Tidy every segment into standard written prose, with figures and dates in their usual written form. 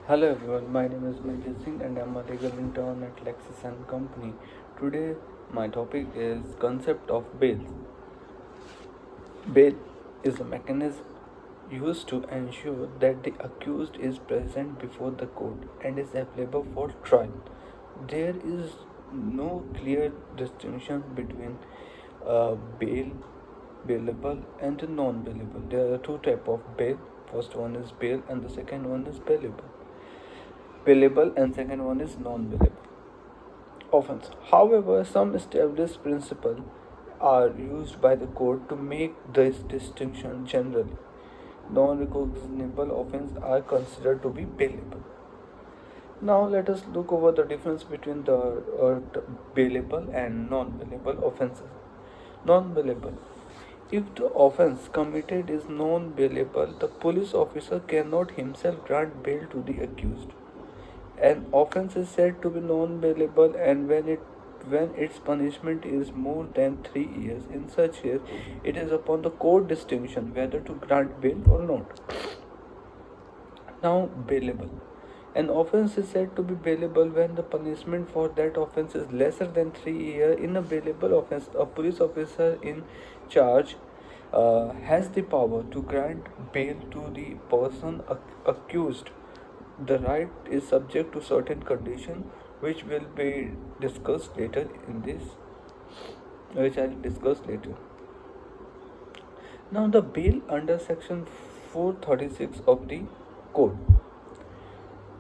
Hello everyone, my name is Manjit and I'm a legal intern at LEXIS and Company. Today my topic is concept of bail. Bail is a mechanism used to ensure that the accused is present before the court and is available for trial. There is no clear distinction between bail, bailable and non-bailable. There are two types of bail. First one is bail and the second one is bailable. Bailable and second one is non-bailable offense. However, some established principles are used by the court to make this distinction. Generally, non-recognizable offenses are considered to be bailable. Now let us look over the difference between the bailable and non-bailable offenses. Non-bailable. If the offense committed is non-bailable, the police officer cannot himself grant bail to the accused. An offence is said to be non-bailable and when its punishment is more than 3 years. In such case, it is upon the court distinction whether to grant bail or not. Now, bailable. An offence is said to be bailable when the punishment for that offence is lesser than 3 years. In a bailable offence, a police officer in charge has the power to grant bail to the person accused. The right is subject to certain conditions which will be discussed later in this, which I will discuss later. Now, the bail under section 436 of the code.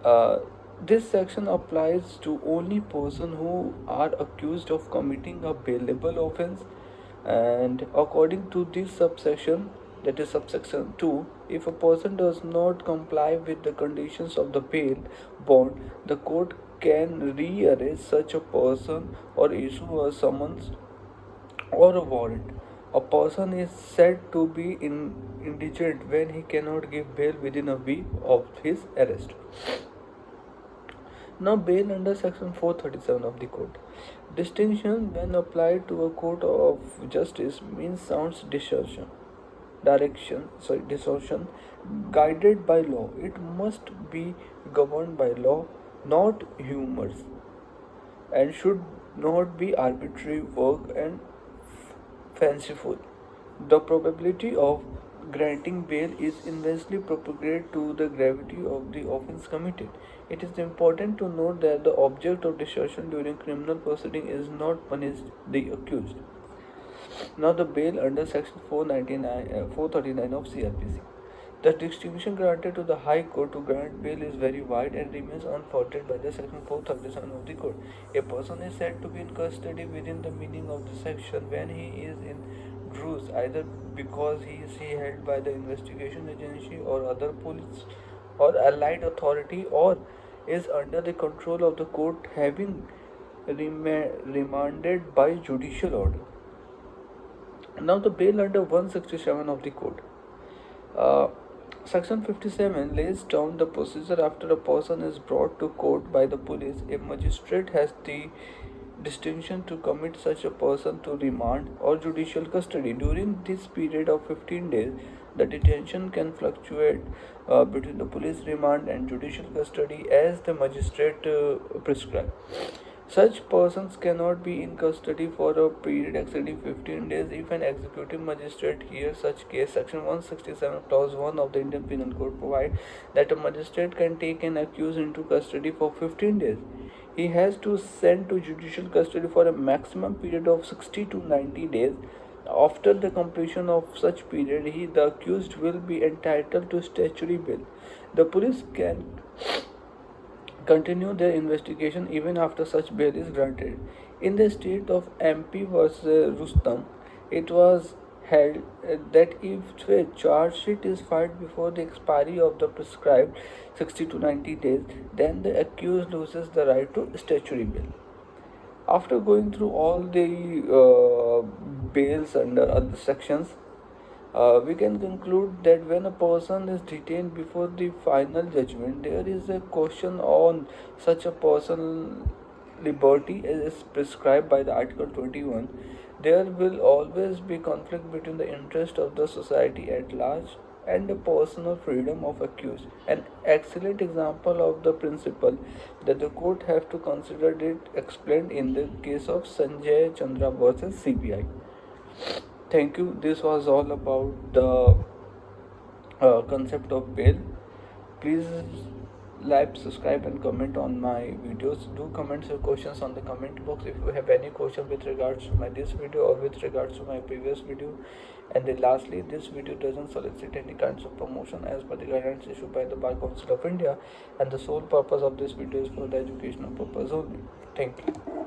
Uh, this section applies to only persons who are accused of committing a bailable offense, and according to this subsection, that is subsection 2, if a person does not comply with the conditions of the bail bond, the court can rearrest such a person or issue a summons or a warrant. A person is said to be indigent when he cannot give bail within a week of his arrest. Now, bail under section 437 of the code. Distinction when applied to a court of justice means sounds distortion guided by law. It must be governed by law, not humors, and should not be arbitrary work and fanciful. The probability of granting bail is inversely proportional to the gravity of the offence committed. It is important to note that the object of discussion during criminal proceeding is not punish the accused. Now, the bail under section 439 of CRPC. The distinction granted to the High Court to grant bail is very wide and remains unfettered by the section 437 of the Code. A person is said to be in custody within the meaning of the section when he is in druce, either because he is held by the investigation agency or other police or allied authority, or is under the control of the court having remanded by judicial order. Now, the bail under 167 of the Code. Uh, Section 57 lays down the procedure after a person is brought to court by the police. A magistrate has the distinction to commit such a person to remand or judicial custody. During this period of 15 days, the detention can fluctuate between the police remand and judicial custody as the magistrate prescribes. Such persons cannot be in custody for a period exceeding 15 days if an executive magistrate hears such case. Section 167 clause 1 of the Indian Penal Code provides that a magistrate can take an accused into custody for 15 days. He has to send to judicial custody for a maximum period of 60 to 90 days. After the completion of such period, the accused will be entitled to statutory bail. The police can continue their investigation even after such bail is granted. In the state of MP vs. Rustam, it was held that if a charge sheet is filed before the expiry of the prescribed 60 to 90 days, then the accused loses the right to statutory bail. After going through all the bails under other sections, we can conclude that when a person is detained before the final judgment, there is a question on such a person's liberty as prescribed by the Article 21. There will always be conflict between the interest of the society at large and the personal freedom of accused. An excellent example of the principle that the court have to consider it explained in the case of Sanjay Chandra versus CBI. Thank you. This was all about the concept of bail. Please like, subscribe, and comment on my videos. Do comment your questions on the comment box if you have any question with regards to my this video or with regards to my previous video. And then lastly, this video doesn't solicit any kinds of promotion as per the guidelines issued by the Bar Council of India, and the sole purpose of this video is for the educational purpose only. Thank you.